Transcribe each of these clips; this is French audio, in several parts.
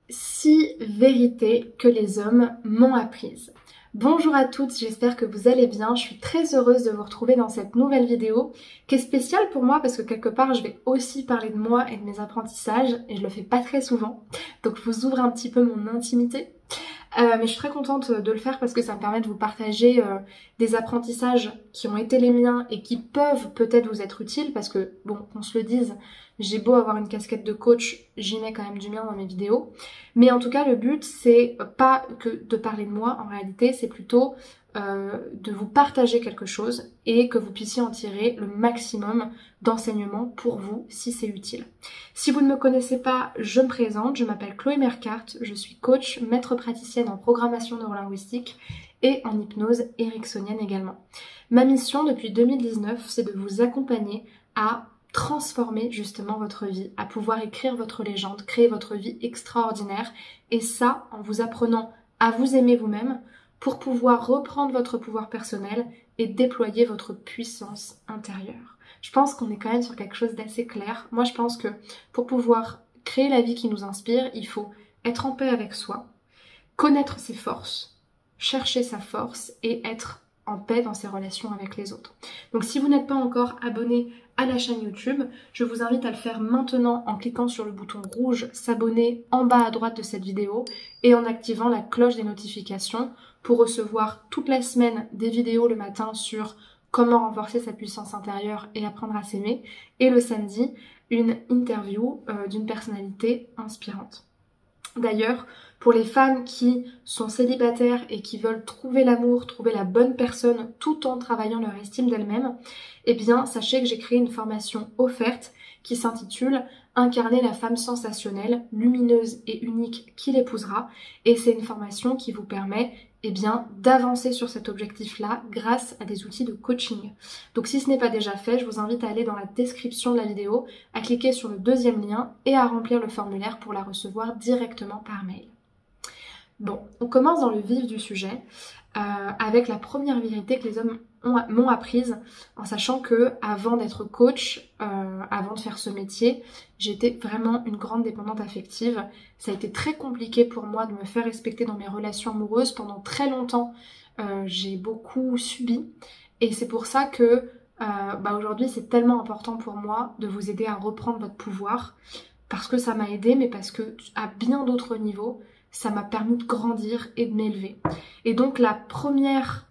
6 vérités que les hommes m'ont apprises. Bonjour à toutes, j'espère que vous allez bien. Je suis très heureuse de vous retrouver dans cette nouvelle vidéo qui est spéciale pour moi parce que quelque part je vais aussi parler de moi et de mes apprentissages et je le fais pas très souvent. Donc je vous ouvre un petit peu mon intimité. Mais je suis très contente de le faire parce que ça me permet de vous partager des apprentissages qui ont été les miens et qui peuvent peut-être vous être utiles parce que, bon, qu'on se le dise, j'ai beau avoir une casquette de coach, j'y mets quand même du mien dans mes vidéos. Mais en tout cas, le but, c'est pas que de parler de moi en réalité, c'est plutôt de vous partager quelque chose et que vous puissiez en tirer le maximum d'enseignements pour vous si c'est utile. Si vous ne me connaissez pas, je me présente, je m'appelle Chloé Mercart, je suis coach, maître praticienne en programmation neurolinguistique et en hypnose ericksonienne également. Ma mission depuis 2019, c'est de vous accompagner à transformer justement votre vie, à pouvoir écrire votre légende, créer votre vie extraordinaire et ça en vous apprenant à vous aimer vous-même pour pouvoir reprendre votre pouvoir personnel et déployer votre puissance intérieure. Je pense qu'on est quand même sur quelque chose d'assez clair. Moi, je pense que pour pouvoir créer la vie qui nous inspire, il faut être en paix avec soi, connaître ses forces, chercher sa force et être en paix dans ses relations avec les autres. Donc si vous n'êtes pas encore abonné à la chaîne YouTube, je vous invite à le faire maintenant en cliquant sur le bouton rouge s'abonner en bas à droite de cette vidéo et en activant la cloche des notifications pour recevoir toute la semaine des vidéos le matin sur comment renforcer sa puissance intérieure et apprendre à s'aimer et le samedi une interview d'une personnalité inspirante. D'ailleurs, pour les femmes qui sont célibataires et qui veulent trouver l'amour, trouver la bonne personne tout en travaillant leur estime d'elles-mêmes, eh bien, sachez que j'ai créé une formation offerte qui s'intitule « Incarner la femme sensationnelle, lumineuse et unique qui l'épousera » et c'est une formation qui vous permet eh bien, d'avancer sur cet objectif-là grâce à des outils de coaching. Donc si ce n'est pas déjà fait, je vous invite à aller dans la description de la vidéo, à cliquer sur le deuxième lien et à remplir le formulaire pour la recevoir directement par mail. Bon, on commence dans le vif du sujet avec la première vérité que les hommes m'ont apprise en sachant que avant d'être coach, avant de faire ce métier, j'étais vraiment une grande dépendante affective. Ça a été très compliqué pour moi de me faire respecter dans mes relations amoureuses. Pendant très longtemps, j'ai beaucoup subi et c'est pour ça que aujourd'hui c'est tellement important pour moi de vous aider à reprendre votre pouvoir parce que ça m'a aidé mais parce que à bien d'autres niveaux, ça m'a permis de grandir et de m'élever. Et donc la première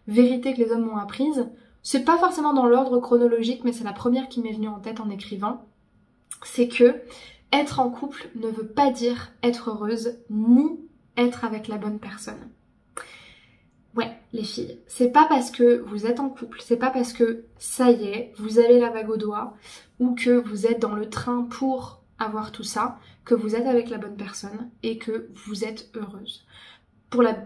vérité que les hommes m'ont apprise, c'est pas forcément dans l'ordre chronologique, mais c'est la première qui m'est venue en tête en écrivant, c'est que être en couple ne veut pas dire être heureuse, ni être avec la bonne personne. Ouais, les filles, c'est pas parce que vous êtes en couple, c'est pas parce que ça y est, vous avez la bague au doigt, ou que vous êtes dans le train pour avoir tout ça, que vous êtes avec la bonne personne et que vous êtes heureuse. Pour la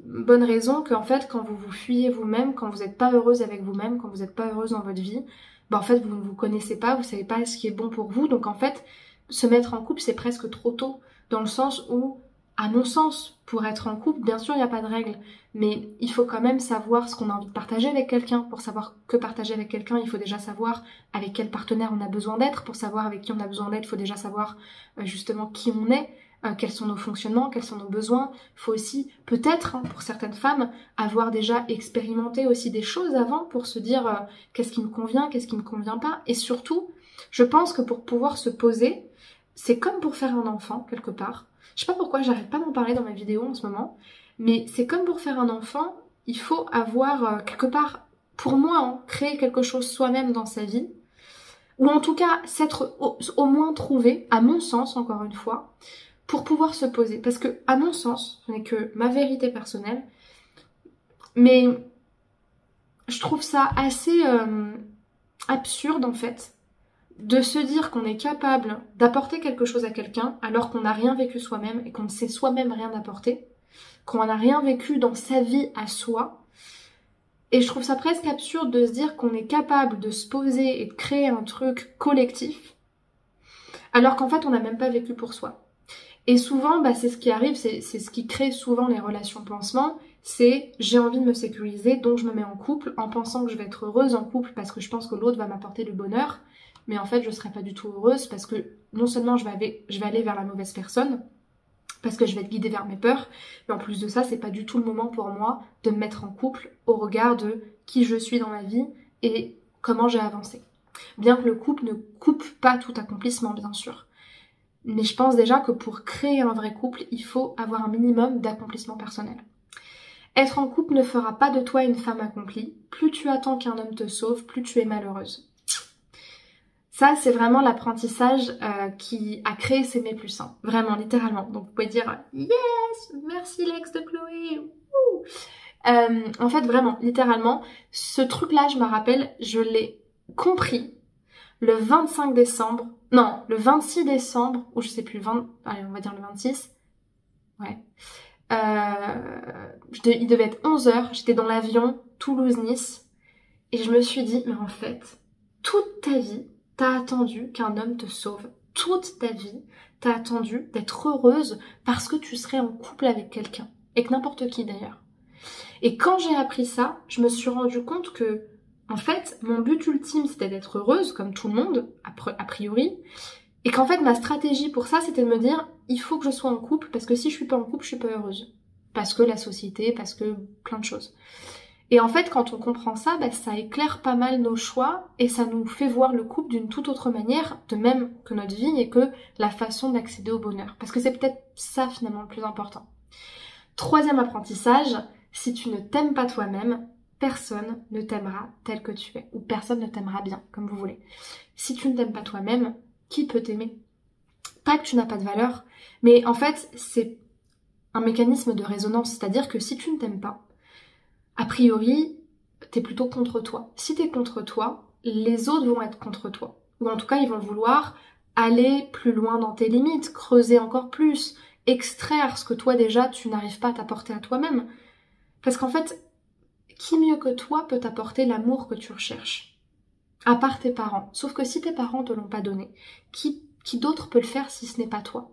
bonne raison qu'en fait, quand vous vous fuyez vous-même, quand vous n'êtes pas heureuse avec vous-même, quand vous n'êtes pas heureuse dans votre vie, en fait, vous ne vous connaissez pas, vous savez pas ce qui est bon pour vous. Donc en fait, se mettre en couple, c'est presque trop tôt, dans le sens où, à mon sens, pour être en couple, bien sûr, il n'y a pas de règles, mais il faut quand même savoir ce qu'on a envie de partager avec quelqu'un. Pour savoir que partager avec quelqu'un, il faut déjà savoir avec quel partenaire on a besoin d'être. Pour savoir avec qui on a besoin d'être, il faut déjà savoir justement qui on est, quels sont nos fonctionnements, quels sont nos besoins. Il faut aussi, peut-être, pour certaines femmes, avoir déjà expérimenté aussi des choses avant pour se dire qu'est-ce qui me convient, qu'est-ce qui me convient pas. Et surtout, je pense que pour pouvoir se poser, c'est comme pour faire un enfant, quelque part. Je sais pas pourquoi j'arrête pas d'en parler dans ma vidéo en ce moment, mais c'est comme pour faire un enfant, il faut avoir quelque part, pour moi, créer quelque chose soi-même dans sa vie, ou en tout cas s'être au moins trouvé, à mon sens encore une fois, pour pouvoir se poser. Parce que, à mon sens, ce n'est que ma vérité personnelle, mais je trouve ça assez absurde en fait, de se dire qu'on est capable d'apporter quelque chose à quelqu'un alors qu'on n'a rien vécu soi-même et qu'on ne sait soi-même rien apporter, qu'on n'a rien vécu dans sa vie à soi. Et je trouve ça presque absurde de se dire qu'on est capable de se poser et de créer un truc collectif alors qu'en fait on n'a même pas vécu pour soi. Et souvent, c'est ce qui arrive, c'est ce qui crée souvent les relations pansement, c'est j'ai envie de me sécuriser, donc je me mets en couple en pensant que je vais être heureuse en couple parce que je pense que l'autre va m'apporter le bonheur. mais en fait je serai pas du tout heureuse parce que non seulement je vais aller vers la mauvaise personne, parce que je vais être guidée vers mes peurs, mais en plus de ça, c'est pas du tout le moment pour moi de me mettre en couple au regard de qui je suis dans ma vie et comment j'ai avancé. Bien que le couple ne coupe pas tout accomplissement, bien sûr. Mais je pense déjà que pour créer un vrai couple, il faut avoir un minimum d'accomplissement personnel. Être en couple ne fera pas de toi une femme accomplie. Plus tu attends qu'un homme te sauve, plus tu es malheureuse. Ça, c'est vraiment l'apprentissage qui a créé S'aimer plus sain. Vraiment, littéralement. Donc, vous pouvez dire « Yes, merci l'ex de Chloé !» En fait, vraiment, littéralement, ce truc-là, je me rappelle, je l'ai compris le 25 décembre, non, le 26 décembre, ou je sais plus, allez, on va dire le 26. Ouais. Il devait être 11h, j'étais dans l'avion Toulouse-Nice, et je me suis dit, mais en fait, toute ta vie, t'as attendu qu'un homme te sauve. Toute ta vie, t'as attendu d'être heureuse parce que tu serais en couple avec quelqu'un. Et que n'importe qui d'ailleurs. Et quand j'ai appris ça, je me suis rendu compte que, en fait, mon but ultime, c'était d'être heureuse, comme tout le monde, a priori. Et qu'en fait, ma stratégie pour ça, c'était de me dire, il faut que je sois en couple, parce que si je suis pas en couple, je suis pas heureuse. Parce que la société, parce que plein de choses. Et en fait, quand on comprend ça, ça éclaire pas mal nos choix et ça nous fait voir le couple d'une toute autre manière, de même que notre vie et que la façon d'accéder au bonheur. Parce que c'est peut-être ça finalement le plus important. Troisième apprentissage, si tu ne t'aimes pas toi-même, personne ne t'aimera tel que tu es. Ou personne ne t'aimera bien, comme vous voulez. Si tu ne t'aimes pas toi-même, qui peut t'aimer? Pas que tu n'as pas de valeur, mais en fait, c'est un mécanisme de résonance. C'est-à-dire que si tu ne t'aimes pas, a priori, t'es plutôt contre toi. Si t'es contre toi, les autres vont être contre toi. Ou en tout cas, ils vont vouloir aller plus loin dans tes limites, creuser encore plus, extraire ce que toi déjà, tu n'arrives pas à t'apporter à toi-même. Parce qu'en fait, qui mieux que toi peut t'apporter l'amour que tu recherches? À part tes parents. Sauf que si tes parents te l'ont pas donné, qui d'autre peut le faire si ce n'est pas toi?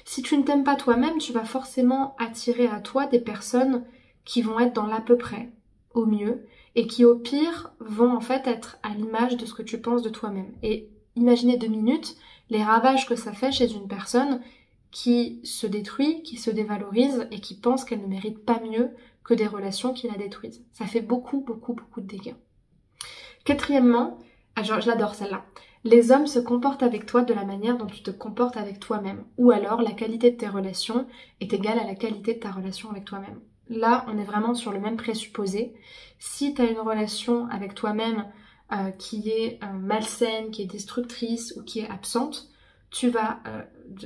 Si tu ne t'aimes pas toi-même, tu vas forcément attirer à toi des personnes qui vont être dans l'à peu près, au mieux, et qui au pire vont en fait être à l'image de ce que tu penses de toi-même. Et imaginez 2 minutes les ravages que ça fait chez une personne qui se détruit, qui se dévalorise et qui pense qu'elle ne mérite pas mieux que des relations qui la détruisent. Ça fait beaucoup, beaucoup, beaucoup de dégâts. Quatrièmement, je l'adore celle-là, les hommes se comportent avec toi de la manière dont tu te comportes avec toi-même. Ou alors la qualité de tes relations est égale à la qualité de ta relation avec toi-même. Là, on est vraiment sur le même présupposé. Si tu as une relation avec toi-même qui est malsaine, qui est destructrice ou qui est absente, tu vas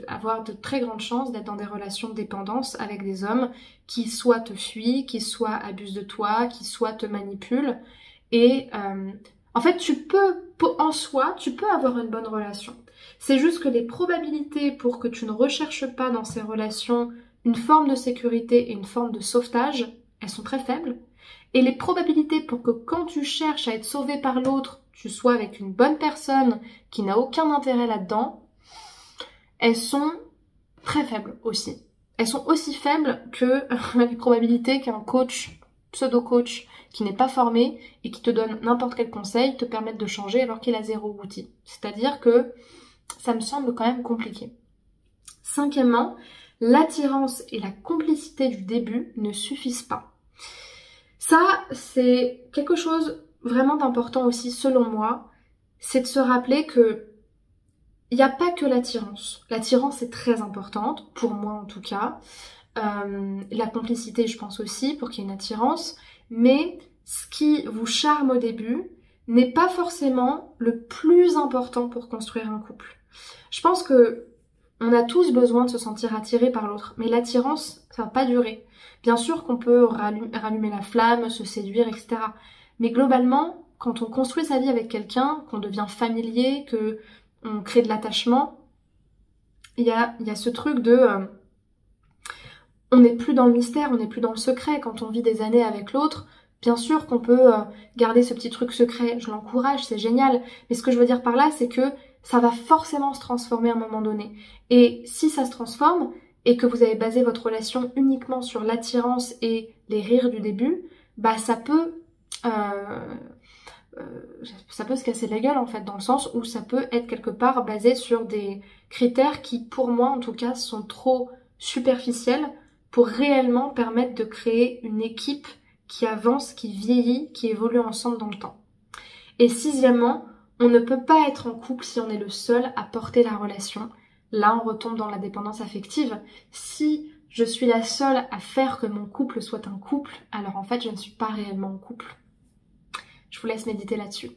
avoir de très grandes chances d'être dans des relations de dépendance avec des hommes qui soit te fuient, qui soit abusent de toi, qui soit te manipulent. Et en fait, tu peux avoir une bonne relation. C'est juste que les probabilités pour que tu ne recherches pas dans ces relations une forme de sécurité et une forme de sauvetage, elles sont très faibles. Et les probabilités pour que quand tu cherches à être sauvé par l'autre, tu sois avec une bonne personne qui n'a aucun intérêt là-dedans, elles sont très faibles aussi. Elles sont aussi faibles que les probabilités qu'un coach, pseudo-coach, qui n'est pas formé et qui te donne n'importe quel conseil te permette de changer alors qu'il a 0 outil. C'est-à-dire que ça me semble quand même compliqué. Cinquièmement, l'attirance et la complicité du début ne suffisent pas. Ça, c'est quelque chose vraiment d'important aussi, selon moi, c'est de se rappeler que il n'y a pas que l'attirance. L'attirance est très importante, pour moi en tout cas. La complicité, je pense aussi, pour qu'il y ait une attirance. Mais ce qui vous charme au début n'est pas forcément le plus important pour construire un couple. Je pense que on a tous besoin de se sentir attiré par l'autre, mais l'attirance, ça va pas durer. Bien sûr qu'on peut rallumer la flamme, se séduire, etc. Mais globalement, quand on construit sa vie avec quelqu'un, qu'on devient familier, que on crée de l'attachement, il y a ce truc de... on n'est plus dans le mystère, on n'est plus dans le secret. Quand on vit des années avec l'autre, bien sûr qu'on peut garder ce petit truc secret. Je l'encourage, c'est génial. Mais ce que je veux dire par là, c'est que ça va forcément se transformer à un moment donné. Et si ça se transforme, et que vous avez basé votre relation uniquement sur l'attirance et les rires du début, bah ça peut ça peut se casser la gueule en fait, dans le sens où ça peut être quelque part basé sur des critères qui, pour moi en tout cas, sont trop superficiels pour réellement permettre de créer une équipe qui avance, qui vieillit, qui évolue ensemble dans le temps. Et sixièmement, on ne peut pas être en couple si on est le seul à porter la relation. Là, on retombe dans la dépendance affective. Si je suis la seule à faire que mon couple soit un couple, alors en fait, je ne suis pas réellement en couple. Je vous laisse méditer là-dessus.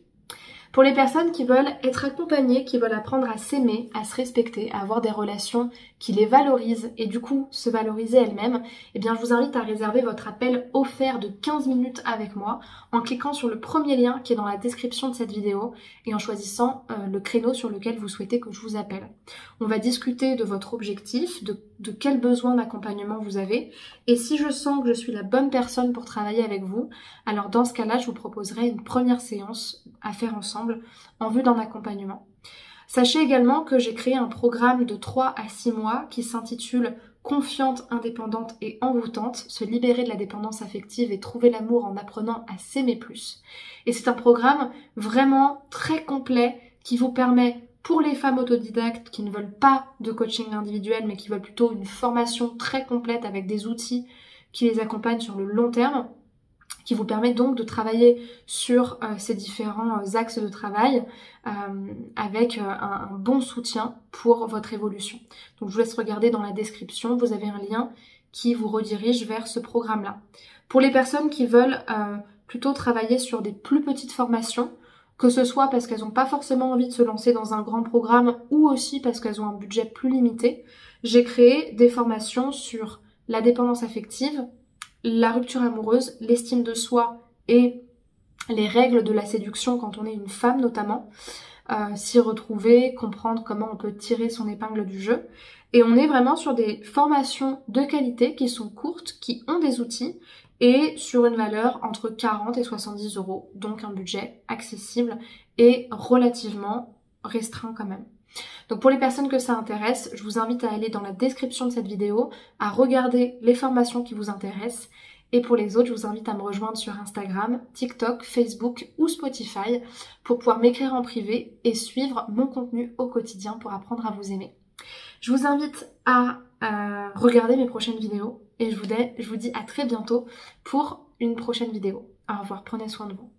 Pour les personnes qui veulent être accompagnées, qui veulent apprendre à s'aimer, à se respecter, à avoir des relations qui les valorisent et du coup se valoriser elles-mêmes, eh bien je vous invite à réserver votre appel offert de 15 minutes avec moi en cliquant sur le premier lien qui est dans la description de cette vidéo et en choisissant le créneau sur lequel vous souhaitez que je vous appelle. On va discuter de votre objectif, de quel besoin d'accompagnement vous avez et si je sens que je suis la bonne personne pour travailler avec vous, alors dans ce cas-là, je vous proposerai une première séance à faire ensemble en vue d'un accompagnement. Sachez également que j'ai créé un programme de 3 à 6 mois qui s'intitule Confiante, indépendante et envoûtante, se libérer de la dépendance affective et trouver l'amour en apprenant à s'aimer plus. Et c'est un programme vraiment très complet qui vous permet, pour les femmes autodidactes qui ne veulent pas de coaching individuel mais qui veulent plutôt une formation très complète avec des outils qui les accompagnent sur le long terme, qui vous permet donc de travailler sur ces différents axes de travail avec un bon soutien pour votre évolution. Donc je vous laisse regarder dans la description, vous avez un lien qui vous redirige vers ce programme-là. Pour les personnes qui veulent plutôt travailler sur des plus petites formations, que ce soit parce qu'elles n'ont pas forcément envie de se lancer dans un grand programme ou aussi parce qu'elles ont un budget plus limité, j'ai créé des formations sur la dépendance affective, la rupture amoureuse, l'estime de soi et les règles de la séduction quand on est une femme notamment, s'y retrouver, comprendre comment on peut tirer son épingle du jeu. Et on est vraiment sur des formations de qualité qui sont courtes, qui ont des outils et sur une valeur entre 40 et 70 €, donc un budget accessible et relativement restreint quand même. Donc pour les personnes que ça intéresse, je vous invite à aller dans la description de cette vidéo, à regarder les formations qui vous intéressent. Et pour les autres, je vous invite à me rejoindre sur Instagram, TikTok, Facebook ou Spotify pour pouvoir m'écrire en privé et suivre mon contenu au quotidien pour apprendre à vous aimer. Je vous invite à regarder mes prochaines vidéos et je vous dis à très bientôt pour une prochaine vidéo. Au revoir, prenez soin de vous.